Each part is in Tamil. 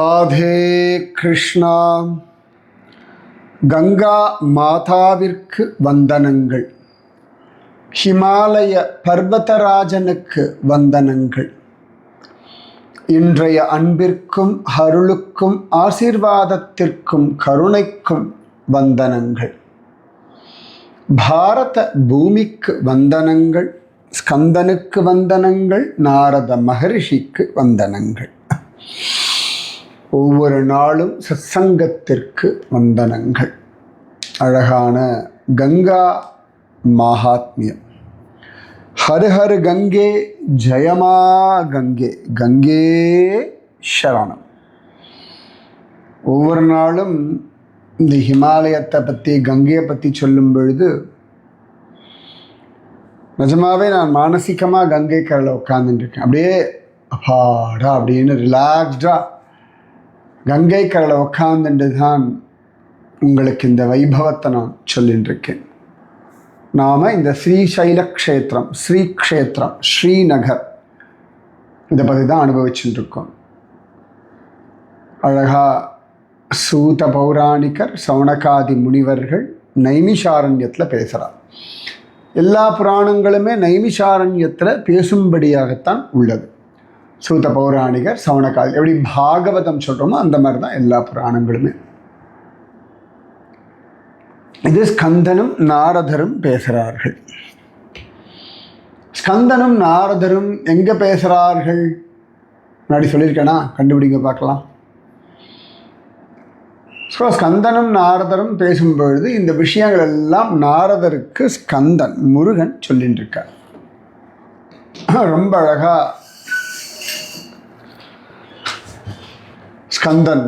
ராதே கிருஷ்ணா. கங்கா மாதாவிற்கு வந்தனங்கள். ஹிமாலய பர்வதராஜனுக்கு வந்தனங்கள். இன்றைய அன்பிற்கும் அருளுக்கும் ஆசீர்வாதத்திற்கும் கருணைக்கும் வந்தனங்கள். பாரத பூமிக்கு வந்தனங்கள். ஸ்கந்தனுக்கு வந்தனங்கள். நாரத மகரிஷிக்கு வந்தனங்கள். ஒவ்வொரு நாளும் சத்சங்கத்திற்கு வந்தனங்கள். அழகான கங்கா மகாத்மியம். ஹரு ஹரு கங்கே, ஜெயமா கங்கே, கங்கே சரணம். ஒவ்வொரு நாளும் இந்த ஹிமாலயத்தை பற்றி, கங்கையை பற்றி சொல்லும் பொழுது நிஜமாவே நான் மானசீகமாக கங்கை கரையில் உட்காந்துட்டுருக்கேன். அப்படியே அப்பாடா அப்படின்னு ரிலாக்ஸ்டாக கங்கை கரையில் உட்காந்துட்டு தான் உங்களுக்கு இந்த வைபவத்தை நான் சொல்லிட்டு இருக்கேன். நாம் இந்த ஸ்ரீசைல க்ஷேத்திரம், ஸ்ரீக்ஷேத்திரம், ஸ்ரீநகர் இதை பற்றி தான் அனுபவிச்சுட்டு இருக்கோம். அழகா சூத பௌராணிகர், சவுனகாதி முனிவர்கள் நைமிஷாரண்யத்தில் பேசுகிறார். எல்லா புராணங்களுமே நைமிஷாரண்யத்தில் பேசும்படியாகத்தான் உள்ளது. சூத பௌராணிகர், சவுனகாதி, எப்படி பாகவதம் சொல்கிறோமோ அந்த மாதிரி தான் எல்லா புராணங்களுமே. இது ஸ்கந்தனும் நாரதரும் பேசுகிறார்கள். ஸ்கந்தனும் நாரதரும் எங்கே பேசுகிறார்கள்? முன்னாடி சொல்லியிருக்கேனா? கண்டுபிடிங்க பார்க்கலாம். ஸோ ஸ்கந்தனும் நாரதரும் பேசும்பொழுது இந்த விஷயங்கள் எல்லாம் நாரதருக்கு ஸ்கந்தன், முருகன் சொல்லிட்டு இருக்கார். ரொம்ப அழகா ஸ்கந்தன்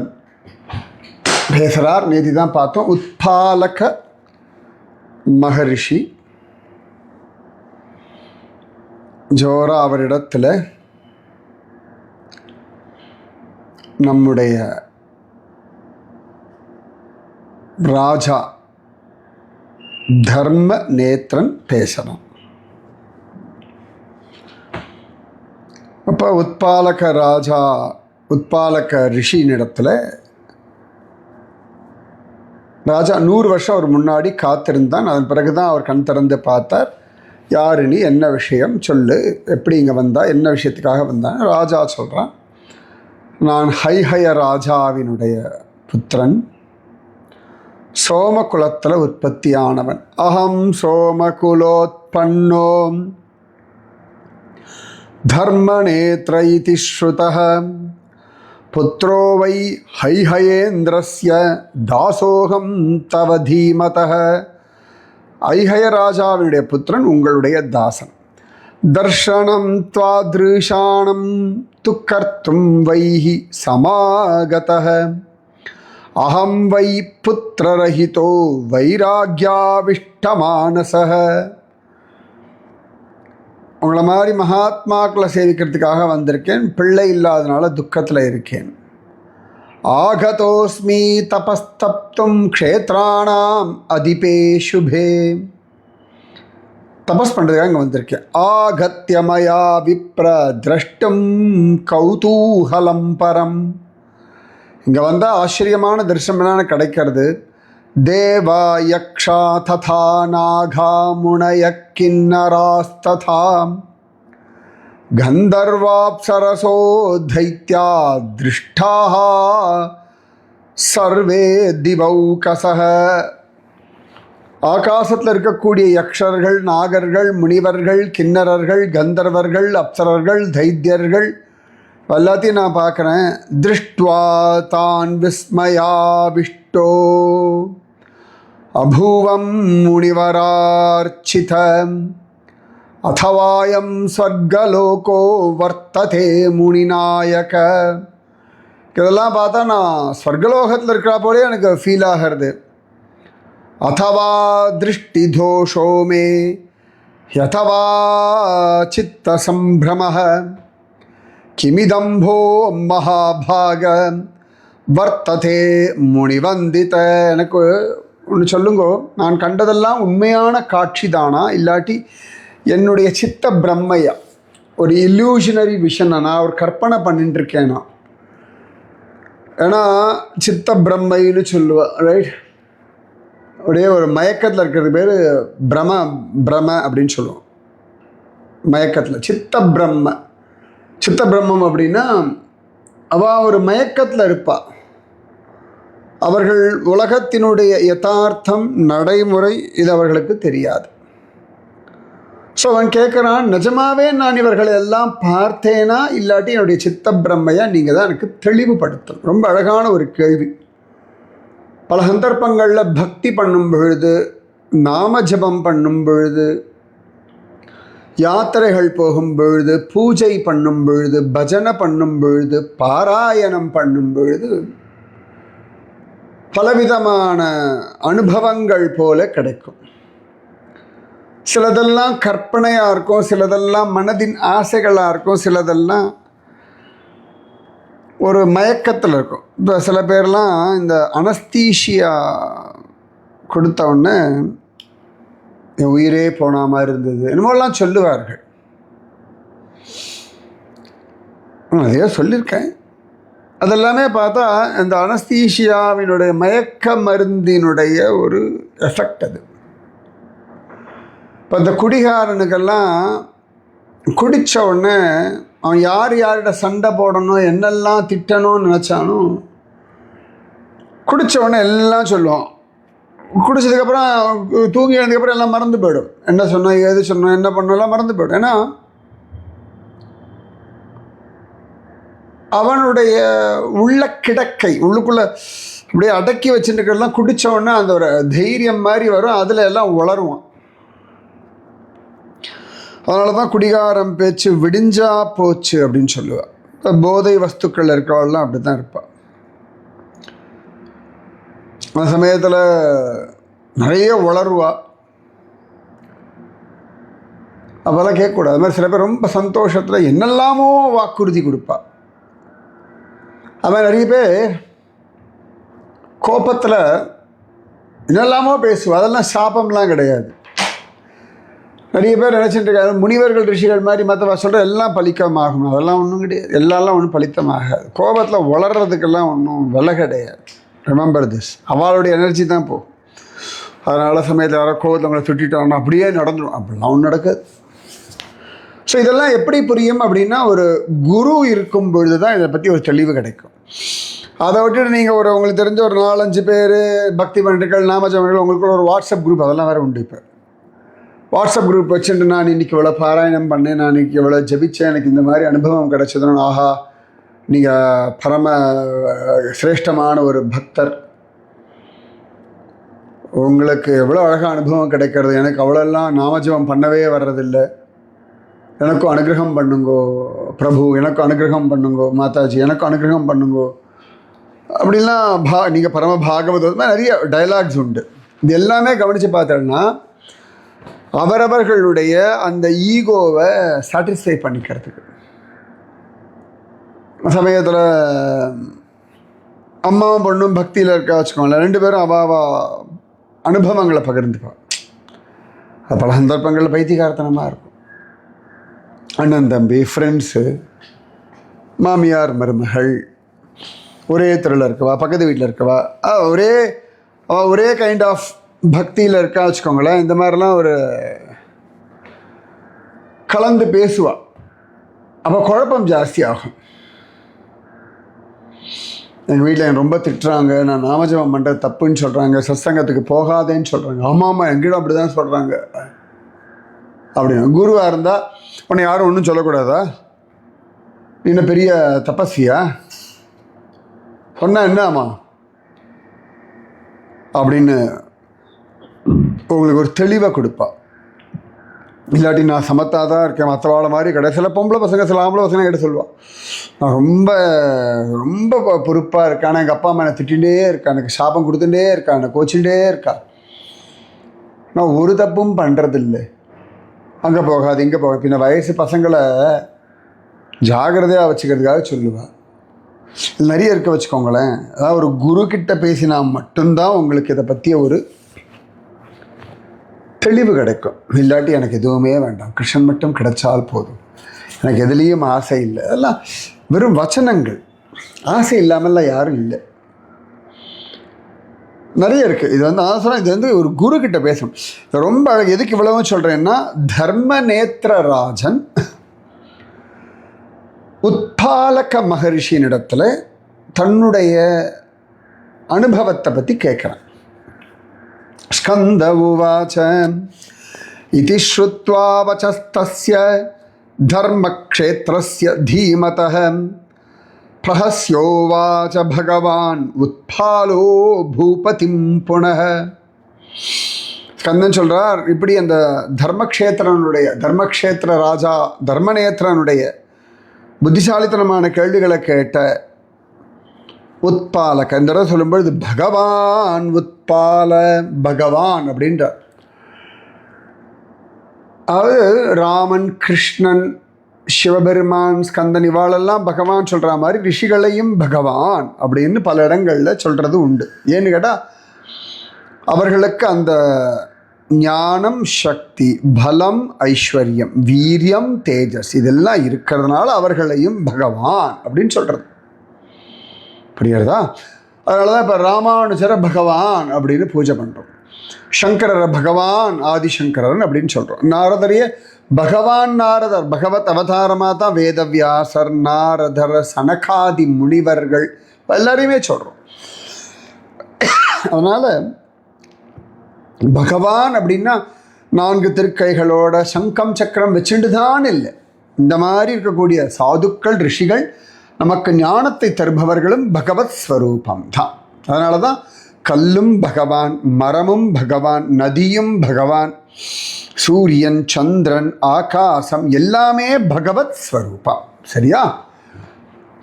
பேசுகிறார். நேதி தான் பார்த்தோம். உத்பாலக மகரிஷி ஜோரா அவரிடத்தில் நம்முடைய ராஜா தர்ம நேத்திரன் பேசணும். அப்போ உத்பாலக ராஜா, உத்பாலக ரிஷியினிடத்தில் ராஜா 100 வருஷம் அவர் முன்னாடி காத்திருந்தான். அதன் பிறகு தான் அவர் கண் திறந்து பார்த்தார். யாரு நீ, என்ன விஷயம் சொல்லு, எப்படி இங்கே வந்தா, என்ன விஷயத்துக்காக வந்தான்? ராஜா சொல்கிறான், நான் ஹைஹய ராஜாவினுடைய புத்திரன், சோமகுலத்தில் உற்பத்தியானவன். அகம் சோமகுலோத்பன்னோ தர்மநேத்ர இதி ஸ்ருதः புத்ரோ வை ஹைஹயேந்திரஸ்ய தாசோகம் தவ தீமதः. ஐஹய ராஜாவினுடைய புத்திரன், உங்களுடைய தாசன். தர்ஷனம் த்வாத்ருஷாணம் து கர்த்தும் வைஹி சமாகதः. அஹம் வை புத்திரரஹிதோ வைராக்யாவிஷ்டமானசः. உங்களை மாதிரி மகாத்மாக்களை சேவிக்கிறதுக்காக வந்திருக்கேன். பிள்ளை இல்லாதனால துக்கத்தில் இருக்கேன். ஆகதோஸ்மி தபஸ்தப்தும் க்ஷேத்ராணாம் அதிபே சுபே. தபஸ் பண்ணுறதுக்காக இங்கே வந்திருக்கேன். ஆகத்யமயா விப்ர திரஷ்டும் கௌதூஹலம் பரம். இங்கே வந்தால் ஆச்சரியமான தரிசனம் என்னென்ன கிடைக்கிறது? தேவா யக்ஷா ததா நாகா முனய கின்னராஸ்ததா கந்தர்வாப்சரசோ தைத்யா திருஷ்டாஹ சர்வே திவௌகசஹ. ஆகாசத்தில் இருக்கக்கூடிய யக்ஷர்கள், நாகர்கள், முனிவர்கள், கிண்ணறர்கள், கந்தர்வர்கள், அப்சரர்கள், தைத்தியர்கள் எல்லாத்தையும் நான் பார்க்குறேன். திருஷ்டுவா தான் விஸ்மயாவிஷ்டோ அபூவம் முனிவரார்ச்சிதம் அதவாயம் ஸ்வர்கலோகோ வர்த்ததே முனிநாயக. இதெல்லாம் பார்த்தா நான் ஸ்வர்கலோகத்தில் இருக்கிறா போலே எனக்கு ஃபீல் ஆகிறது. அதவா திருஷ்டி தோஷோ மே யதவா சித்த சம்பிரமஹ கிமிதம்போ மகாபாக வர்த்ததே முனிவந்தித. எனக்கு ஒன்று சொல்லுங்கோ, நான் கண்டதெல்லாம் உண்மையான காட்சி தானா, இல்லாட்டி என்னுடைய சித்த பிரம்மையா, ஒரு இல்யூஷனரி விஷனை நான் ஒரு கற்பனை பண்ணிட்டு இருக்கேனா? ஏன்னா சித்த பிரம்மைன்னு சொல்லுவா, ரைட்? அப்படியே ஒரு மயக்கத்தில் இருக்கிறது பேர் பிரம அப்படின்னு சொல்லுவோம். மயக்கத்தில் சித்த பிரம்மம் அப்படின்னா அவள் ஒரு மயக்கத்தில் இருப்பா. அவர்கள் உலகத்தினுடைய யதார்த்தம் நடைமுறை இது அவர்களுக்கு தெரியாது. ஸோ அவன் கேட்குறான், நிஜமாவே நான் இவர்களை எல்லாம் பார்த்தேனா, இல்லாட்டி என்னுடைய சித்த பிரம்மையா நீங்கள் தான் எனக்கு தெளிவுபடுத்தணும். ரொம்ப அழகான ஒரு கேள்வி. பல சந்தர்ப்பங்களில் பக்தி பண்ணும் பொழுது, நாம ஜபம் பண்ணும் பொழுது, யாத்திரைகள் போகும் பொழுது, பூஜை பண்ணும் பொழுது, பஜனை பண்ணும் பொழுது, பாராயணம் பண்ணும் பொழுது பலவிதமான அனுபவங்கள் போல கிடைக்கும். சிலதெல்லாம் கற்பனையாக இருக்கும், சிலதெல்லாம் மனதின் ஆசைகளாக இருக்கும், சிலதெல்லாம் ஒரு மயக்கத்தில் இருக்கும். இப்போ சில பேர்லாம் இந்த அனஸ்தீஷியா கொடுத்த உடனே என் உயிரே போன மாதிரி இருந்தது என்னமோலாம் சொல்லுவார்கள். அதையோ சொல்லியிருக்கேன். அதெல்லாமே பார்த்தா இந்த அனஸ்தீஷியாவினுடைய மயக்க மருந்தினுடைய ஒரு எஃபெக்ட் அது. இப்போ இந்த குடிகாரனுக்கெல்லாம் குடித்த உடனே அவன் யார்கிட்ட சண்டை போடணும், என்னெல்லாம் திட்டணும்னு நினச்சானோ குடித்த உடனே எல்லாம் சொல்லுவான். குடித்ததுக்கப்புறம் தூங்கி எழுந்ததுக்கப்புறம் எல்லாம் மறந்து போயிடும். என்ன சொன்னோம், ஏது சொன்னோம், என்ன பண்ணலாம் மறந்து போயிடும். ஏன்னா அவனுடைய உள்ள கிடக்கை உள்ளுக்குள்ளே அப்படியே அடக்கி வச்சுருக்கிறதெல்லாம் குடித்த உடனே அந்த ஒரு தைரியம் மாதிரி வரும், அதில் எல்லாம் உளருவான். அதனால தான் குடிகாரம் பேச்சு விடிஞ்சா போச்சு அப்படின்னு சொல்லுவாள். போதை வஸ்துக்கள் இருக்கிறவள்லாம் அப்படி தான் இருப்பாள். அந்த சமயத்தில் நிறைய உளருவா. அப்போல்லாம் கேட்கக்கூடாது. அது மாதிரி சில பேர் ரொம்ப சந்தோஷத்தில் என்னெல்லாமோ வாக்குறுதி கொடுப்பா. அது மாதிரி நிறைய பேர் கோபத்தில் என்னெல்லாமோ பேசுவா. அதெல்லாம் சாபம்லாம் கிடையாது. நிறைய பேர் நினச்சிட்டு இருக்காரு முனிவர்கள் ரிஷிகள் மாதிரி மற்றவா சொல்கிற எல்லாம் பலிக்கமாகும். அதெல்லாம் ஒன்றும் கிடையாது. எல்லாம் ஒன்றும் பலித்தமாகாது. கோபத்தில் வளர்கிறதுக்கெல்லாம் ஒன்றும் விலை கிடையாது. Remember this. அவளுடைய எனர்ஜி தான் போகும். அதனால் சமயத்தில் யாரோ கோபத்தில் அவங்களை திட்டாங்கன்னா அப்படியே நடந்துடும். அப்படிலாம் ஒன்றும் நடக்காது. ஸோ இதெல்லாம் எப்படி புரியும் அப்படின்னா, ஒரு குரு இருக்கும் பொழுது தான் இதை பற்றி ஒரு தெளிவு கிடைக்கும். அதை விட்டுட்டு நீங்கள் உங்களுக்கு தெரிஞ்ச ஒரு 4-5 பேர் பக்தி பண்டிகள் நாமஜபங்கள் உங்களுக்குள்ள ஒரு வாட்ஸ்அப் குரூப் அதெல்லாம் வேறு உண்டு. இப்போ வாட்ஸ்அப் குரூப் வச்சுட்டு நான் இன்றைக்கி இவ்வளோ பாராயணம் பண்ணேன், நான் இன்றைக்கி இவ்வளோ ஜபித்தேன், எனக்கு இந்த மாதிரி அனுபவம் கிடைச்சதுன்னு, ஆஹா நீங்கள் பரம சிரேஷ்டமான ஒரு பக்தர், உங்களுக்கு எவ்வளோ அழகாக அனுபவம் கிடைக்கிறது, எனக்கு அவ்வளோலாம் நாமஜபம் பண்ணவே வர்றதில்லை, எனக்கும் அனுகிரகம் பண்ணுங்கோ பிரபு, எனக்கும் அனுகிரகம் பண்ணுங்கோ மாதாஜி, எனக்கும் அனுகிரகம் பண்ணுங்கோ அப்படின்லாம் நீங்கள் பரம பாகவதம் நிறைய டைலாக்ஸ் உண்டு. இது எல்லாமே கவனித்து பார்த்தோன்னா அவரவர்களுடைய அந்த ஈகோவை சாட்டிஸ்ஃபை பண்ணிக்கிறதுக்கு. சமயத்தில் அம்மாவும் பொண்ணும் பக்தியில் இருக்கா வச்சுக்கோங்களேன், 2 பேரும் அவாவா அனுபவங்களை பகிர்ந்துப்பாள். அது பல சந்தர்ப்பங்களில் பைத்தியகார்த்தனமாக இருக்கும். அண்ணன் தம்பி, ஃப்ரெண்ட்ஸு, மாமியார் மருமகள், ஒரே தெருவில் இருக்கவா, பக்கத்து வீட்டில் இருக்கவா, ஒரே கைண்ட் ஆஃப் பக்தியில் இருக்கா வச்சுக்கோங்களேன். இந்த மாதிரிலாம் ஒரு கலந்து பேசுவாள். அப்போ குழப்பம் ஜாஸ்தி ஆகும். எங்கள் வீட்டில் எனக்கு ரொம்ப திட்டுறாங்க, நான் நாமஜபம் பண்ணுறது தப்புன்னு சொல்கிறாங்க, சத்சங்கத்துக்கு போகாதேன்னு சொல்கிறாங்க. ஆமாம் எங்கிட்ட அப்படி தான் சொல்கிறாங்க அப்படின்னா. குருவாக இருந்தால் உன்னை யாரும் ஒன்றும் சொல்லக்கூடாதா, இன்னும் பெரிய தபஸ்வியா, சொன்னால் என்ன ஆமா அப்படின்னு உங்களுக்கு ஒரு தெளிவை கொடுப்பா. இல்லாட்டி நான் சமத்தாக தான் இருக்கேன், மற்றவாழ மாதிரி கிடையாது. சில பொம்பளை பசங்க, சில ஆம்பளை பசங்க கிட்ட சொல்லுவாள், நான் ரொம்ப ரொம்ப பொறுப்பாக இருக்கேன், எங்கள் அப்பா அம்மா என்னை திட்டிகிட்டே இருக்கா, எனக்கு சாபம் கொடுத்துட்டே இருக்கா, என்னை கோச்சிகிட்டே இருக்கா, நான் ஒரு தப்பும் பண்ணுறதில்லை, அங்கே போகாது இங்கே போகாது. பின்ன வயசு பசங்களை ஜாகிரதையாக வச்சுக்கிறதுக்காக சொல்லுவேன். இது நிறைய இருக்க வச்சுக்கோங்களேன். அதாவது ஒரு குரு கிட்ட பேசினா மட்டும்தான் உங்களுக்கு இதை பற்றிய ஒரு தெளிவு கிடைக்கும். இல்லாட்டி எனக்கு எதுவுமே வேண்டாம், கிருஷ்ணன் மட்டும் கிடைச்சால் போதும், எனக்கு எதுலேயும் ஆசை இல்லை. அதெல்லாம் வெறும் வச்சனங்கள். ஆசை இல்லாமல்லாம் யாரும் இல்லை, நிறைய இருக்குது. இது வந்து ஆசனம், இது வந்து ஒரு குரு கிட்ட பேசணும். ரொம்ப அழகு. எதுக்கு இவ்வளவு சொல்கிறேன்னா, தர்மநேத்திரராஜன் உத்பாலக மகரிஷியினிடத்தில் தன்னுடைய அனுபவத்தை பற்றி கேட்குறான். ஸ்கந்த உவாச்ச இதி ஸ்ருத்வா வசஸ்தஸ்ய தர்மக்ஷேத்ரஸ்ய தீமதः பிரஹஸ்யோவாச்ச பகவான் உத்பாலோ பூபதிம் புனः. ஸ்கந்தன் சொல்கிறார், இப்படி அந்த தர்மக்ஷேத்திர ராஜா தர்மநேத்திரனுடைய புத்திசாலித்தனமான கேள்விகளை கேட்ட உத்பாலக, இந்த தடவை சொல்லும்பொழுது பகவான் உத்பால பகவான் அப்படின்றார். அதாவது ராமன், கிருஷ்ணன், சிவபெருமான், ஸ்கந்தன் இவாளெல்லாம் பகவான் சொல்கிற மாதிரி ரிஷிகளையும் பகவான் அப்படின்னு பல இடங்களில் சொல்கிறது உண்டு. ஏன்னு கேட்டால் அவர்களுக்கு அந்த ஞானம், சக்தி, பலம், ஐஸ்வர்யம், வீரியம், தேஜஸ் இதெல்லாம் இருக்கிறதுனால அவர்களையும் பகவான் அப்படின்னு சொல்கிறது. புரியுறதா? அதனால தான் இப்போ ராமானுஜரை பகவான் அப்படின்னு பூஜை பண்ணுறோம். சங்கரரை பகவான் ஆதிசங்கரன் அப்படின்னு சொல்கிறோம். நாரதரையே பகவான் நாரதர், பகவத் அவதாரமாக தான் வேதவியாசர், நாரதர், சனகாதி முனிவர்கள் எல்லாரையுமே சொல்கிறோம். அதனால் பகவான் அப்படின்னா 4 திருக்கைகளோட சங்கம் சக்கரம் வச்சுட்டு தான் இல்லை. இந்த மாதிரி இருக்கக்கூடிய சாதுக்கள், ரிஷிகள், நமக்கு ஞானத்தை தருபவர்களும் பகவத் ஸ்வரூபம் தான். அதனால தான் கல்லும் பகவான், மரமும் பகவான், நதியும் பகவான், சூரியன், சந்திரன், ஆகாசம் எல்லாமே பகவத் ஸ்வரூபம். சரியா?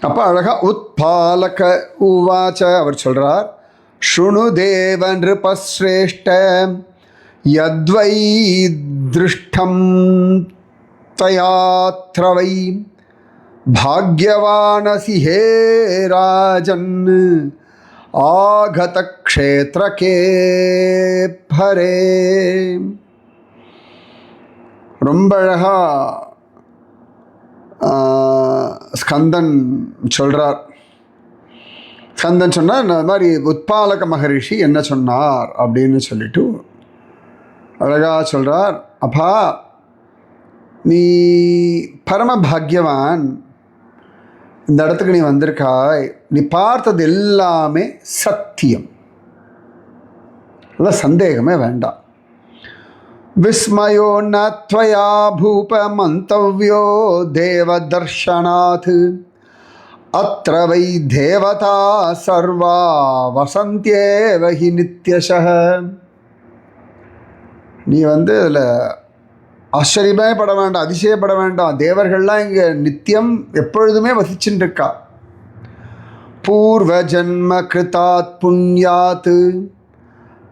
அப்போ அழகா உத்பாலக உவாச்ச அவர் சொல்கிறார், ஸ்ருணு தேவ நிருபஸ்ரேஷ்ட யத்வை திருஷ்டம் தயாத்ரவை பாக்யவானசி ஹே ராஜன் ஆகத க்ஷேத்ரகே பரே. ரொம்ப அழகா ஸ்கந்தன் சொல்கிறார். ஸ்கந்தன் சொன்னார், இந்த மாதிரி உத்பாலக மகரிஷி என்ன சொன்னார் அப்படின்னு சொல்லிட்டு அழகா சொல்கிறார். அப்பா, நீ பரம பாக்யவான், இந்த இடத்துக்கு நீ வந்திருக்காய், நீ பார்த்தது எல்லாமே சத்தியம், இல்லை சந்தேகமே வேண்டாம். விஸ்மயோ நத்வயா பூப மந்தவ்யோ தேவ தர்ஷனாத் அத்ர வை தேவதா சர்வா வசந்தியேவ ஹி நித்யஷः. நீ வந்து அதில் ஆச்சரியமே பட வேண்டாம், அதிசயப்பட வேண்டாம். தேவர்கள்லாம் இங்கே நித்தியம் எப்பொழுதுமே வசிச்சுட்டு இருக்கா. பூர்வ ஜன்ம கிருதாத் புண்ணியாத்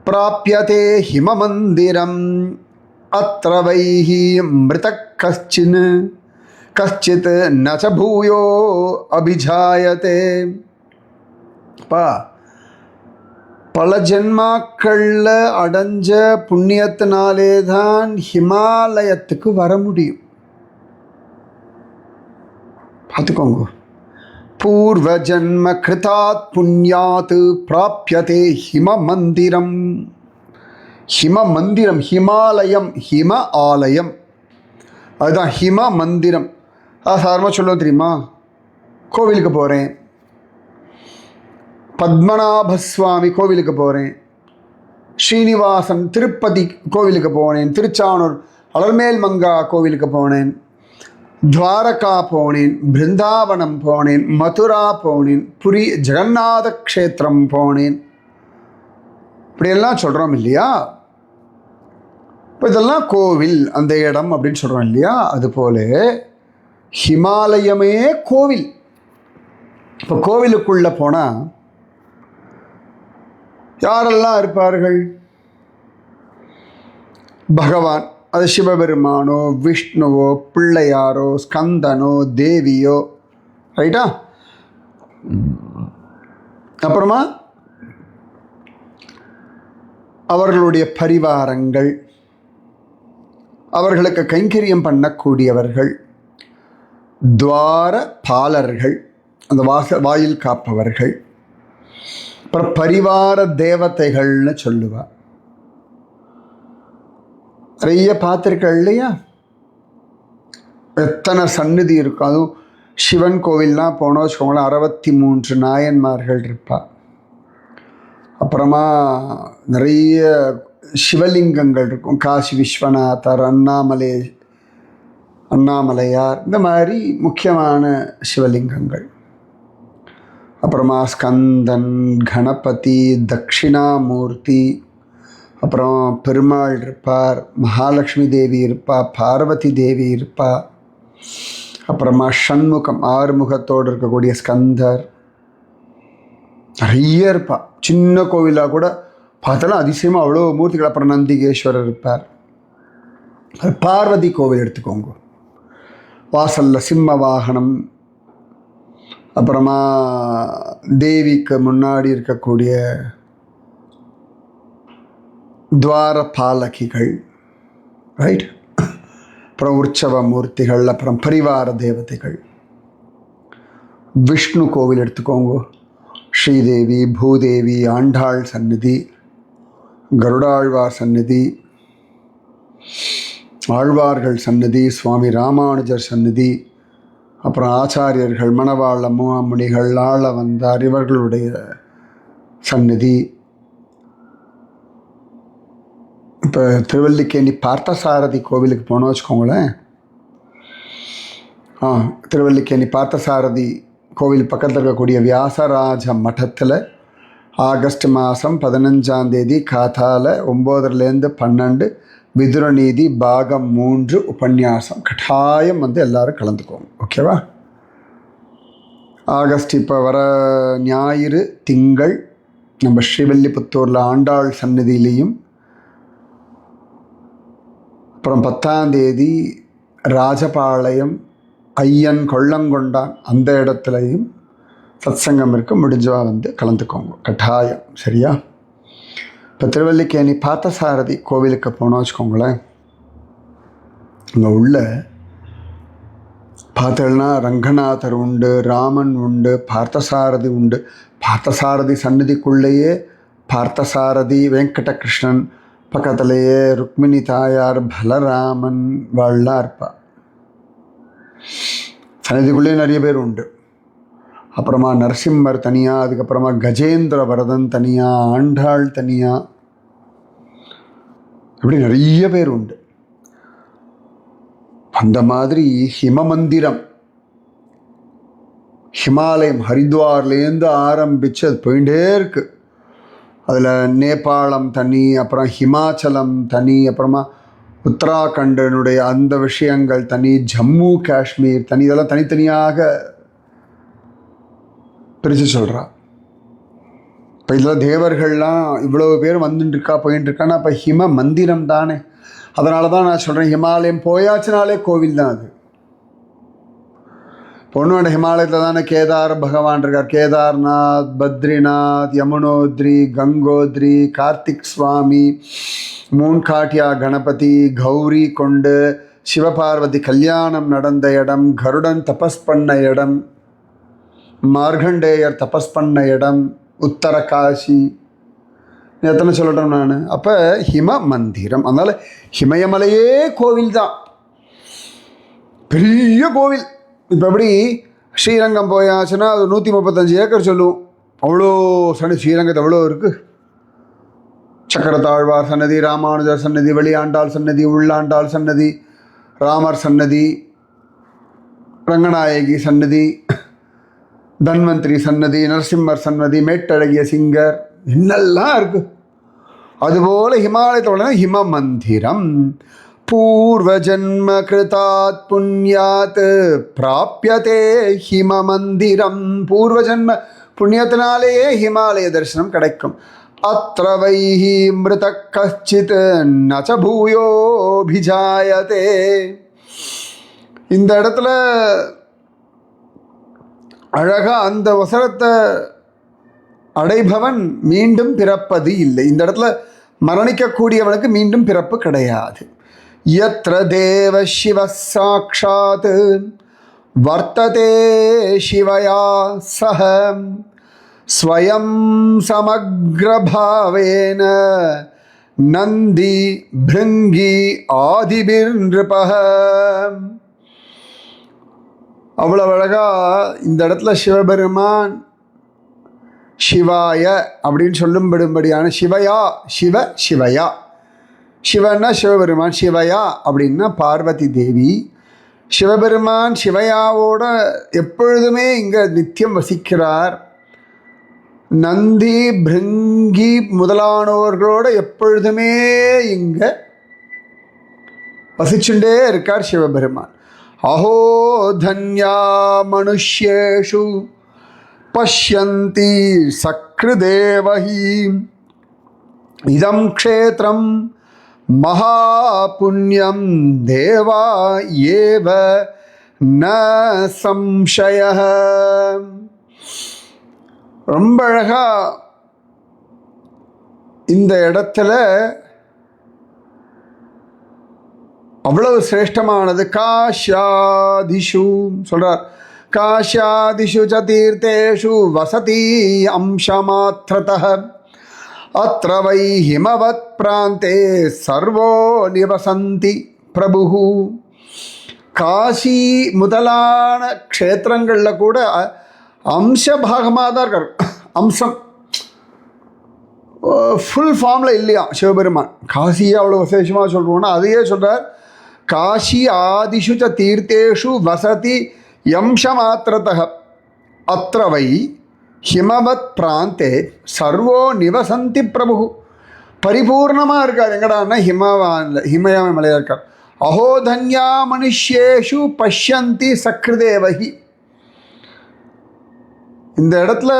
பிராப்யதே ஹிமமந்திரம் அத்ர வைஹி மிருதக் கஷ்சித் நச பூயோ அபிஜாயதே. பல ஜென்மாக்களில் அடைஞ்ச புண்ணியத்தினாலே தான் ஹிமாலயத்துக்கு வர முடியும். பார்த்துக்கோங்க, பூர்வ ஜன்ம கிருதாத் புண்ணியாத் பிராப்யதே ஹிம மந்திரம். ஹிம மந்திரம், ஹிமாலயம், ஹிம ஆலயம், அதுதான் ஹிம மந்திரம். சாதாரணமாக சொல்லுவோம் தெரியுமா, கோவிலுக்கு போகிறேன், பத்மநாபஸ்வாமி கோவிலுக்கு போகிறேன், ஸ்ரீனிவாசன் திருப்பதி கோவிலுக்கு போனேன், திருச்சானூர் அலர்மேல் மங்கா கோவிலுக்கு போனேன், துவாரகா போனேன், பிருந்தாவனம் போனேன், மதுரா போனேன், புரி ஜெகநாத க்ஷேத்திரம் போனேன், இப்படியெல்லாம் சொல்கிறோம் இல்லையா? இப்போ இதெல்லாம் கோவில், அந்த இடம் அப்படின்னு சொல்கிறோம் இல்லையா? அதுபோல ஹிமாலயமே கோவில். இப்போ கோவிலுக்குள்ளே போனால் யாரெல்லாம் இருப்பார்கள்? பகவான், அது சிவபெருமானோ, விஷ்ணுவோ, பிள்ளையாரோ, ஸ்கந்தனோ, தேவியோ, ரைட்டா? அப்புறமா அவர்களுடைய பரிவாரங்கள், அவர்களுக்கு கைங்கரியம் பண்ணக்கூடியவர்கள், துவார பாலர்கள், அந்த வாயில் காப்பவர்கள். அப்புறம் பரிவார தேவதைகள்னு சொல்லுவா. நிறைய பார்த்துருக்க இல்லையா, எத்தனை சந்நிதி இருக்கும். அதுவும் சிவன் கோவில்லாம் போனோம் வச்சுக்கோங்களேன், 63 நாயன்மார்கள் இருப்பா. அப்புறமா நிறைய சிவலிங்கங்கள் இருக்கும். காசி விஸ்வநாதர், அண்ணாமலையார், இந்த மாதிரி முக்கியமான சிவலிங்கங்கள். அப்புறமா ஸ்கந்தன், கணபதி, தட்சிணாமூர்த்தி, அப்புறம் பெருமாள் இருப்பார், மகாலட்சுமி தேவி இருப்பா, பார்வதி தேவி இருப்பா. அப்புறமா ஷண்முகம், 6 முகத்தோடு இருக்கக்கூடிய ஸ்கந்தர் நிறைய இருப்பா. சின்ன கோவிலாக கூட பார்த்தாலும் அதிசயமாக அவ்வளோ மூர்த்திகள். அப்புறம் நந்திகேஸ்வரர் இருப்பார். பார்வதி கோவில் எடுத்துக்கோங்க, வாசலில் சிம்ம வாகனம். அப்புறமா தேவிக்கு முன்னாடி இருக்கக்கூடிய துவாரபாலகிகள், ரைட். அப்புறம் உற்சவ மூர்த்திகள், அப்புறம் பரிவார தேவதைகள். விஷ்ணு கோவில் எடுத்துக்கோங்க, ஸ்ரீதேவி, பூதேவி, ஆண்டாள் சந்நிதி, கருடாழ்வார் சந்நிதி, ஆழ்வார்கள் சந்நிதி, சுவாமி ராமானுஜர் சந்நிதி, அப்புறம் ஆச்சாரியர்கள் மணவாள முனிகள், ஆளவந்தார் இவர்களுடைய சந்நிதி. இப்போ திருவல்லிக்கேணி பார்த்தசாரதி கோவிலுக்கு போனோம் வச்சுக்கோங்களேன். திருவல்லிக்கேணி பார்த்தசாரதி கோவில் பக்கத்தில் இருக்கக்கூடிய வியாசராஜ மட்டத்தில் ஆகஸ்ட் மாதம் 15ஆம் தேதி காத்தால 9லேருந்து 12 விதுரநீதி பாகம் 3 உபன்யாசம். கட்டாயம் வந்து எல்லாரும் கலந்துக்குவோம், ஓகேவா? ஆகஸ்ட் இப்போ வர ஞாயிறு திங்கள் நம்ம ஸ்ரீவில்லிபுத்தூரில் ஆண்டாள் சந்நிதியிலையும், அப்புறம் 10ஆம் தேதி ராஜபாளையம் ஐயன் கொள்ளங்கொண்டான் அந்த இடத்துலையும் சத்சங்கம் இருக்க. முடிஞ்சவா வந்து கலந்துக்கோங்க கட்டாயம், சரியா? இப்போ திருவல்லிக்கேணி பார்த்தசாரதி கோவிலுக்கு போனோம் வச்சுக்கோங்களேன். அங்கே உள்ள பார்த்தோம்னா ரங்கநாதர் உண்டு, ராமன் உண்டு, பார்த்தசாரதி உண்டு. பார்த்தசாரதி சந்நிதிக்குள்ளேயே பார்த்தசாரதி வெங்கடகிருஷ்ணன், பக்கத்துலேயே ருக்மிணி தாயார், பலராமன் வாழலாம் இருப்பா. சந்நிதிக்குள்ளேயே நிறைய பேர் உண்டு. அப்புறமா நரசிம்மர் தனியாக, அதுக்கப்புறமா கஜேந்திர வரதன் தனியாக, ஆண்டாள் தனியாக, இப்படி நிறைய பேர் உண்டு. அந்த மாதிரி ஹிமமந்திரம், ஹிமாலயம் ஹரித்வார்லேருந்து ஆரம்பித்து அது போயிட்டே இருக்கு. அதில் நேபாளம் தனி, அப்புறம் ஹிமாச்சலம் தனி, அப்புறமா உத்தராகண்டனுடைய அந்த விஷயங்கள் தனி, ஜம்மு காஷ்மீர் தனி, இதெல்லாம் தனித்தனியாக பிரித்து சொல்கிறா. இப்போ இதில் தேவர்கள்லாம் இவ்வளோ பேர் வந்துட்டுருக்கா போயின்ட்டுருக்கான்னா அப்போ ஹிம மந்திரம் தானே. அதனால தான் நான் சொல்கிறேன், ஹிமாலயம் போயாச்சுனாலே கோவில் தான் அது. பொண்ணோட ஹிமாலயத்தில் தானே கேதார் பகவான் இருக்கார். கேதார்நாத், பத்ரிநாத், யமுனோத்ரி, கங்கோத்ரி, கார்த்திக் சுவாமி, மூன்காட்டியா கணபதி, கௌரி கொண்டு, சிவபார்வதி கல்யாணம் நடந்த இடம், கருடன் தபஸ் பண்ண இடம், மார்கண்டேயர் தபஸ் பண்ண இடம், உத்தரகாசி, எத்தனை சொல்லட்டும் நான். அப்போ ஹிம மந்திரம், அதனால் ஹிமயமலையே கோவில் தான், பெரிய கோவில். இப்போ எப்படி ஸ்ரீரங்கம் போயாச்சுன்னா அது 135 ஏக்கர் சொல்லுவோம், அவ்வளோ ஸ்ரீரங்கத்தை அவ்வளோ இருக்குது. சக்கரத்தாழ்வார் சன்னதி, ராமானுஜர் சன்னதி, வெளியாண்டாள் சன்னதி, உள்ளாண்டாள் சன்னதி, ராமர் சன்னதி, ரங்கநாயகி சன்னதி, தன்வந்திரி சன்னதி, நரசிம்மர் சன்னதி, மேட்டழகிய சிங்கர், என்னெல்லாம் இருக்குது. அதுபோல் ஹிமாலயத்தோட ஹிம மந்திரம். பூர்வ ஜன்ம கிருதாத் புண்ணியாத் பிராப்யதே ஹிம மந்திரம். பூர்வ ஜன்ம புண்ணியத்தினாலேயே ஹிமாலய தரிசனம் கிடைக்கும். அத்ர வைஹி மிருத கச்சித் நச பூயோபிஜாயதே. இந்த இடத்துல அழகா அந்த வசனத்தை அடைபவன் மீண்டும் பிறப்பது இல்லை. இந்த இடத்துல மரணிக்கக்கூடியவனுக்கு மீண்டும் பிறப்பு கிடையாது. யத்ர தேவ சிவ சாக்ஷாத் வர்த்ததே சிவயா சஹ ஸ்வயம் சமக்ரபாவேன நந்தி பிருங்கி ஆதிபிர்நிருபஹ. அவ்வளவு அழகா இந்த இடத்துல சிவபெருமான் சிவாய அப்படின்னு சொல்லும்படும்படியான சிவயா, சிவ சிவயா, சிவன்னா சிவபெருமான், சிவயா அப்படின்னா பார்வதி தேவி. சிவபெருமான் சிவயாவோட எப்பொழுதுமே இங்கே நித்தியம் வசிக்கிறார். நந்தி பிருங்கி முதலானவர்களோட எப்பொழுதுமே இங்கே வசிச்சுட்டே இருக்கார் சிவபெருமான். அஹோ தன்யா மனுஷ்யேஷு பஷ்யந்தி சக்ருதேவஹி இதம் க்ஷேத்ரம் மகாபுண்ணியம் தேவா ஏவ ந சம்சயः. ரொம்ப அழகா இந்த இடத்துல அவ்வளவு சிரேஷ்டமானது. காஷ்யாதிஷு சொல்றார், காஷ்யாதிஷு ச தீர்த்தேஷு வசதி அம்சமாத்ரதः அத்ர வை ஹிமவத் பிராந்தே சர்வோ நிவசந்தி பிரபு. காசி முதலான க்ஷேத்திரங்களில் கூட அம்ச பாகமாக தான் இருக்கார். அம்சம் ஃபுல் ஃபார்மில் இல்லையா சிவபெருமான். காசியை அவ்வளோ விசேஷமாக சொல்கிறோன்னா அதையே சொல்கிறார். காஷி ஆதிஷு ச தீர்த்தேஷு வசதி யம்சமாத்திரதः அத்ர வை ஹிமவத் பிராந்தே சர்வோ நிவசந்தி பிரபு. பரிபூர்ணமாக இருக்கார். எங்கடான்னா ஹிமயாம மலையாக இருக்கார். அஹோ தன்யா மனுஷ்யேஷு பஷ்யந்தி சக்ருதேவஹி. இந்த இடத்துல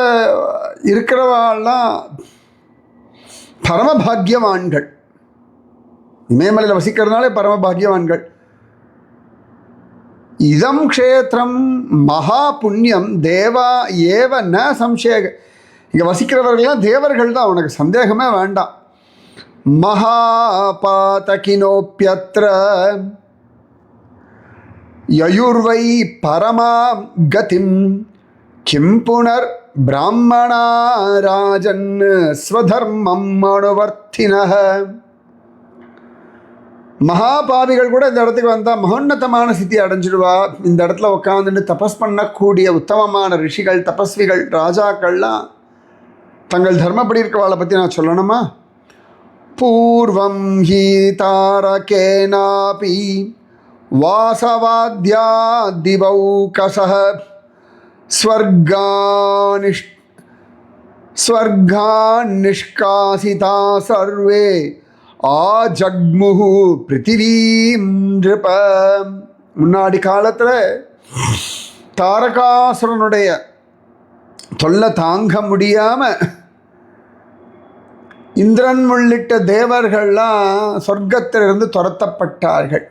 இருக்கிறவாள்லாம் பரமபாகியவான்கள். இமயமலையில் வசிக்கிறதுனாலே பரமபாகியவான்கள். இதம் க்ஷேத்திரம் மகா புண்ணியம் தேவா ஏவ ந சம்சய. இங்கே வசிக்கிறவர்கள்லாம் தேவர்கள் தான், உனக்கு சந்தேகமே வேண்டாம். மகாபாதகினோப்யத்ர யயுர்வை பரமா கதிம் கிம் புனர் பிராமணா ராஜன் ஸ்வதர்மம் அனுவர்த்தினஹ. மகாபாவிகள் கூட இந்த இடத்துக்கு வந்தால் மகோன்னதமான ஸ்திதி அடைஞ்சிடுவா. இந்த இடத்துல உட்காந்துட்டு தபஸ் பண்ணக்கூடிய உத்தமமான ரிஷிகள், தபஸ்விகள், ராஜாக்கள்லாம் தங்கள் தர்மப்படி இருக்கவாளை பற்றி நான் சொல்லணுமா? பூர்வம் ஹி தாரகேனாபி வாசவாத்யா திவௌகசஹ ஸ்வர்கான் நிஷ்காசிதா சர்வே ஆஜக்முஹு பிருத்திவீம் நிருப. முன்னாடி காலத்தில் தாரகாசுரனுடைய தொல்லை தாங்க முடியாமல் இந்திரன் உள்ளிட்ட தேவர்கள்லாம் சொர்க்கத்திலிருந்து துரத்தப்பட்டார்கள்.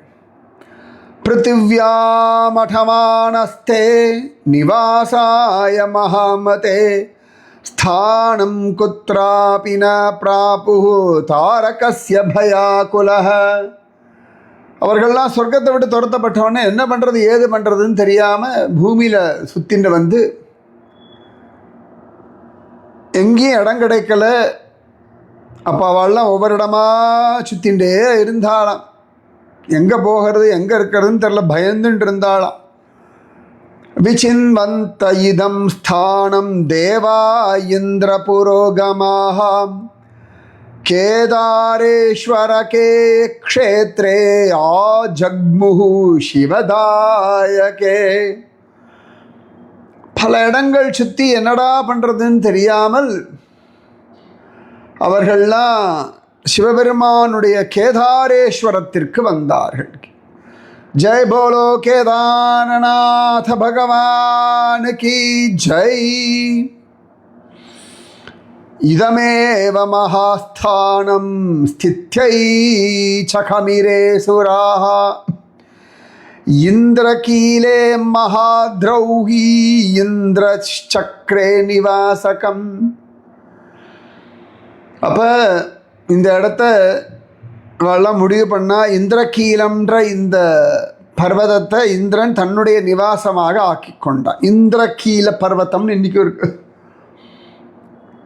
பிருத்திவ்யாமடமானஸ்தே நிவாசாய மகாமதே ஸ்தானம் குத்ராபி ந பிராபுஹு தாரகஸ்ய பயாகுலஹ. அவர்கள்லாம் சொர்க்கத்தை விட்டு துரத்தப்பட்டவொடனே என்ன பண்ணுறது ஏது பண்ணுறதுன்னு தெரியாமல் பூமியில் சுத்தின்னு வந்து எங்கேயும் இடம் கிடைக்கல. அப்போ அவள்லாம் ஒவ்வொரு இடமா சுத்தின்ண்டே இருந்தாளாம். எங்கே போகிறது எங்கே இருக்கிறதுன்னு தெரில, பயந்துட்டு இருந்தாளாம். விசின்வந்த இதம் ஸ்தானம் தேவா இந்திர புரோகமாக கேதாரேஸ்வரகே க்ஷேத்ரே ஆஜக்முஹு சிவதாயகே. பல இடங்கள் சுற்றி என்னடா பண்ணுறதுன்னு தெரியாமல் அவர்கள்லாம் சிவபெருமானுடைய கேதாரேஸ்வரத்திற்கு வந்தார்கள். ஜெய் போலோ கேதாரநாத பகவான் கி ஜெய். இதமேவ மகாஸ்தானம் ஸ்தித்யை சகமிரே சுராஹ இந்திரகீலே மகாத்ரௌஹி இந்திரச்சக்ரே நிவாசகம். அப்போ இந்த இடத்த எல்லாம் முடிவு பண்ணால் இந்திரகீலம்ன்ற இந்த பர்வதத்தை இந்திரன் தன்னுடைய நிவாசமாக ஆக்கி கொண்டான். இந்திரகீல பர்வதம்னு இன்றைக்கும் இருக்கு.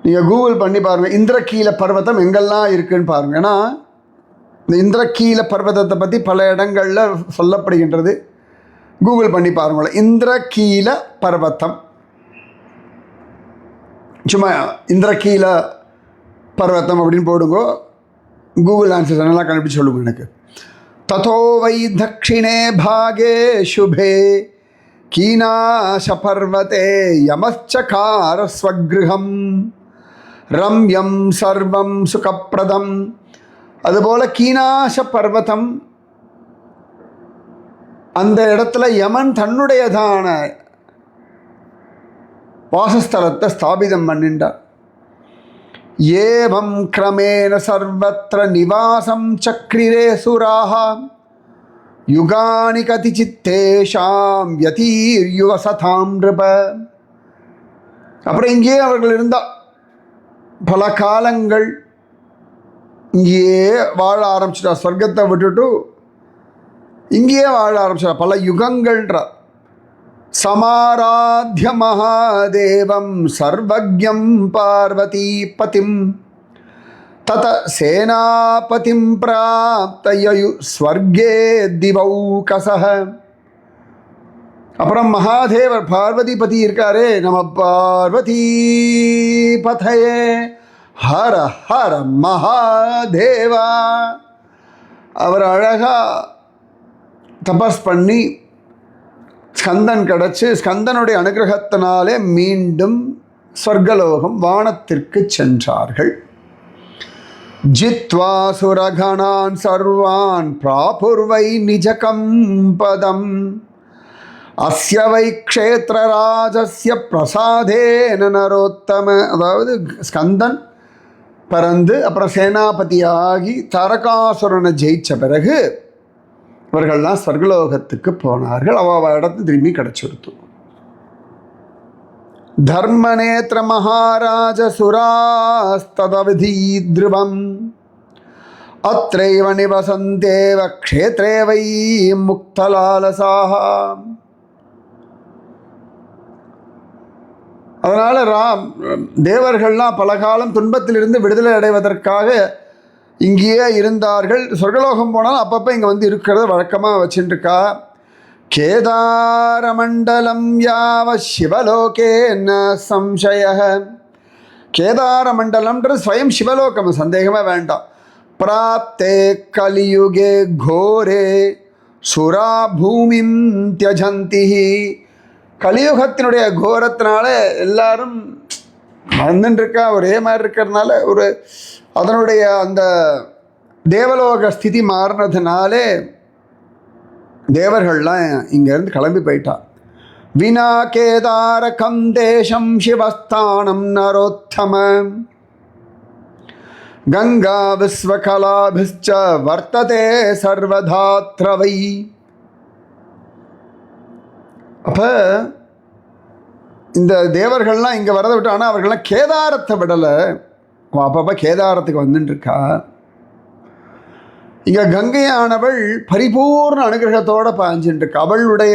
நீங்கள் கூகுள் பண்ணி பாருங்கள், இந்திரகீல பர்வதம் எங்கெல்லாம் இருக்குன்னு பாருங்கள். ஏன்னா இந்த இந்திரகீல பர்வதத்தை பற்றி பல இடங்களில் சொல்லப்படுகின்றது. கூகுள் பண்ணி பாருங்களேன், இந்திரகீல பர்வதம். சும்மா இந்திரகீல பர்வதம் அப்படின்னு போடுங்க, கூகுள் ஆன்சர்ஸ் நல்லா கண்டுபிடிச்சு சொல்லுங்க எனக்கு. ததோ வை தட்சிணே பாகே சுபே கீனாச பர்வதே யமச்சகார ஸ்வக்ருஹம் ரம்யம் சர்வம் சுகப்பிரதம். அதுபோல் கீனாச பர்வதம், அந்த இடத்துல யமன் தன்னுடையதான வாசஸ்தலத்தை ஸ்தாபிதம் பண்ணிண்டார். ஏவம் கிரமேண சர்வத்ர நிவாசம் சக்ரிரே சுராஹ யுகானி கதிச்சித்தேஷாம் யதீர்யுவசதாம் நிருப. அப்புறம் இங்கேயே அவர்கள் இருந்தால் பல காலங்கள் இங்கேயே வாழ ஆரம்பிச்சிட்டா. சொர்க்கத்தை விட்டுட்டு இங்கேயே வாழ ஆரம்பிச்சிட்டா பல யுகங்கள்ன்றார். சமாராத்ய மகாதேவம் சர்வஜ்ஞம் பார்வதிபதிம் தத சேனாபதிம் பிராப்தயு ஸ்வர்கே திவௌகசஹ. அப்புறம் மகாதேவர் பார்வதிபதி இருக்காரே, நம பார்வதி பதையே ஹர ஹர மகாதேவா. அவர் அழகா தபஸ் பண்ணி ஸ்கந்தன் கிடச்சி, ஸ்கந்தனுடைய அனுகிரகத்தினாலே மீண்டும் ஸ்வர்கலோகம் வானத்திற்கு சென்றார்கள். ஜித்வா சுரகணான் சர்வான் பிராபுர்வை நிஜகம் பதம் அஸ்ய வை க்ஷேத்ரராஜஸ்ய பிரசாதேன நரோத்தம. அதாவது ஸ்கந்தன் பறந்து அப்புறம் சேனாபதியாகி தாரகாசுரனை ஜெயித்த பிறகு இவர்கள்லாம் ஸ்வர்கலோகத்துக்கு போனார்கள். அவ இடத்து திரும்பி கிடச்சிருத்து. தர்மநேத்திர மகாராஜ சுராஸ்ததவிதி த்ருவம் அத்ரைவ நிவசந்தேவ க்ஷேத்ரே வை முக்தலாலசாஹ. அதனால் தேவர்கள்லாம் பல காலம் துன்பத்திலிருந்து விடுதலை அடைவதற்காக இங்கேயே இருந்தார்கள். சொர்க்கலோகம் போனாலும் அப்பப்போ இங்கே வந்து இருக்கிறத வழக்கமாக வச்சுட்டுருக்கா. கேதார மண்டலம் யாவ சிவலோகே ந சம்சய. கேதார மண்டலம்ன்றது ஸ்வயம் சிவலோகம், சந்தேகமே வேண்டாம். பிராப்தே கலியுகே கோரே சுரா பூமிம் தியஜந்தி. கலியுகத்தினுடைய கோரத்தினால எல்லாரும் வந்துட்டுருக்கா, ஒரே மாதிரி இருக்கிறதுனால ஒரு அதனுடைய அந்த தேவலோக ஸ்திதி மாறினதுனாலே தேவர்கள்லாம் இங்கேருந்து கிளம்பி போயிட்டா. வினா கேதாரகம் தேசம் சிவஸ்தானம் நரோத்தம கங்கா விஸ்வகலாபிச்ச வர்த்ததே சர்வதாத்ரவை. அப்போ இந்த தேவர்கள்லாம் இங்கே வரதை விட்டு, ஆனால் அவர்கள்லாம் கேதாரத்தை விடலை. அப்பப்போ கேதாரத்துக்கு வந்துட்டுருக்கா. இங்கே கங்கையானவள் பரிபூர்ண அனுகிரகத்தோடு பாய்ஞ்சின்ட்டுருக்கா. அவளுடைய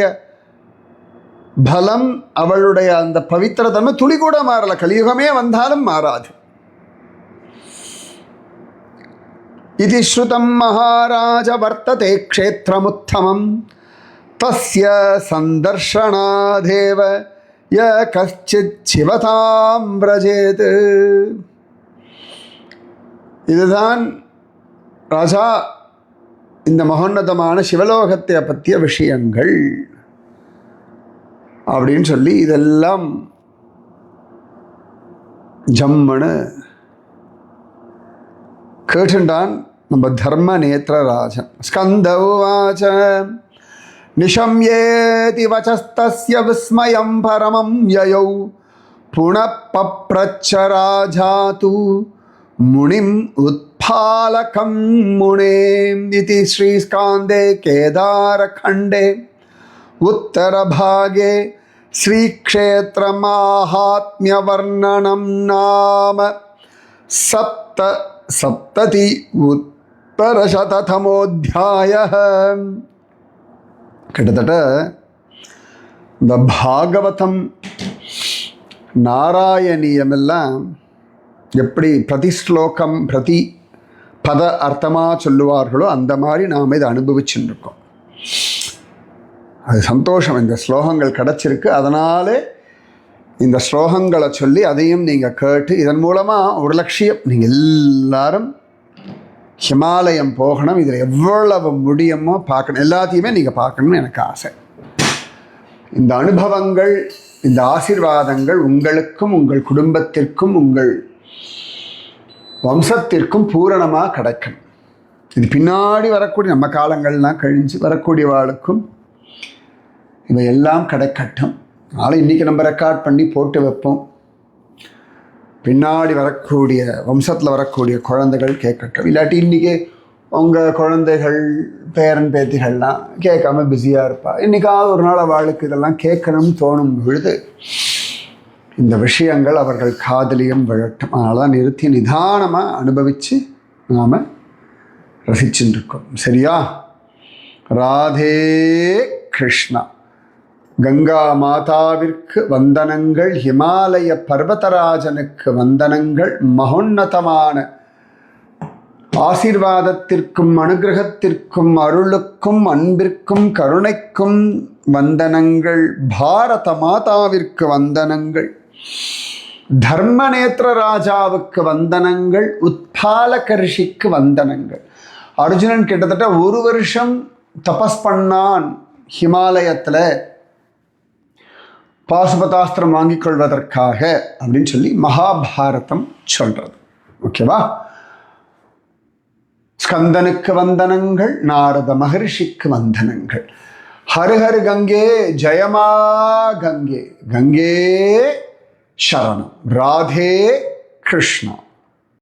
பலம், அவளுடைய அந்த பவித்திரத்தன்மை துளி கூட மாறலை. கலியுகமே வந்தாலும் மாறாது. இது ஸ்ருதம் மகாராஜ வர்த்ததே க்ஷேத்ரமுத்தமம் தஸ்ய சந்தர்ஷனாதேவ ய கஷ்சித் சிவதாம் பிரஜேத். இதுதான் ராஜா இந்த மகோன்னதமான சிவலோகத்தை பற்றிய விஷயங்கள் அப்படின்னு சொல்லி இதெல்லாம் ஜம்மனு கேட்டுண்டான் நம்ம தர்ம நேத்திரராஜன். ஸ்கந்த உவாச நிஷம்யேதி வசஸ்தஸ்ய விஸ்மயம் பரமம் யயௌ புனப்பப்ரச்ச ராஜாது முனிம் உத்பாலகம் முனேம். இதி ஸ்ரீஸ்காந்தே கேதாரகண்டே உத்தரபாகே ஸ்ரீக்ஷேத்திரமாஹாத்மியவர்ணனம் நாம சப்ததி உத்தரசததமோऽध्यायः. கிட்டத்தட்ட இந்த பாகவதம் நாராயணியம் எல்லாம் எப்படி பிரதி ஸ்லோகம் பிரதி பத அர்த்தமாக சொல்லுவார்களோ அந்த மாதிரி நாம் இதை அனுபவிச்சுட்டு இருக்கோம். அது சந்தோஷம். இந்த ஸ்லோகங்கள் கிடச்சிருக்கு, அதனாலே இந்த ஸ்லோகங்களை சொல்லி அதையும் நீங்கள் கேட்டு இதன் மூலமாக ஒரு லட்சியம், நீங்கள் எல்லாரும் ஹிமாலயம் போகணும், இதில் எவ்வளவு முடியுமோ பார்க்கணும், எல்லாத்தையுமே நீங்கள் பார்க்கணும்னு எனக்கு ஆசை. இந்த அனுபவங்கள், இந்த ஆசீர்வாதங்கள் உங்களுக்கும் உங்கள் குடும்பத்திற்கும் உங்கள் வம்சத்திற்கும் பூரணமாக கிடைக்கணும். இது பின்னாடி வரக்கூடிய நம்ம காலங்கள்லாம் கழிஞ்சு வரக்கூடியவாளுக்கும் இவை எல்லாம் கிடைக்கட்டும். அதனால் இன்றைக்கி நம்ம ரெக்கார்ட் பண்ணி போட்டு வைப்போம். பின்னாடி வரக்கூடிய வம்சத்தில் வரக்கூடிய குழந்தைகள் கேட்கட்டும். இல்லாட்டி இன்றைக்கி உங்கள் குழந்தைகள் பேரன் பேத்திகள்லாம் கேட்காம பிஸியாக இருப்பா. இன்றைக்காவது ஒரு நாள் அவளுக்கு இதெல்லாம் கேட்கணும்னு தோணும் பொழுது இந்த விஷயங்கள் அவர்கள் காதலியும் விழட்டும். அதனால தான் நிறுத்தி நிதானமாக அனுபவித்து நாம் ரசிச்சுட்டு இருக்கோம். சரியா? ராதே கிருஷ்ணா. கங்கா மாதாவிற்கு வந்தனங்கள், ஹிமாலய பர்வதராஜனுக்கு வந்தனங்கள், மகோன்னதமான ஆசீர்வாதத்திற்கும் அனுகிரகத்திற்கும் அருளுக்கும் அன்பிற்கும் கருணைக்கும் வந்தனங்கள், பாரத மாதாவிற்கு வந்தனங்கள், தர்மநேத்திர ராஜாவுக்கு வந்தனங்கள், உத்பாலக ரிஷிக்கு வந்தனங்கள். அர்ஜுனன் கிட்டத்தட்ட 1 வருஷம் தபஸ் பண்ணான் ஹிமாலயத்தில் பாசுபதாஸ்திரம் வாங்கிக் கொள்வதற்காக அப்படின்னு சொல்லி மகாபாரதம் சொல்றது. ஓகேவா? ஸ்கந்தனுக்கு வந்தனங்கள், நாரத மகர்ஷிக்கு வந்தனங்கள். ஹரு கங்கே, ஜெயமா கங்கே, கங்கே சரணம். ராதே கிருஷ்ணா.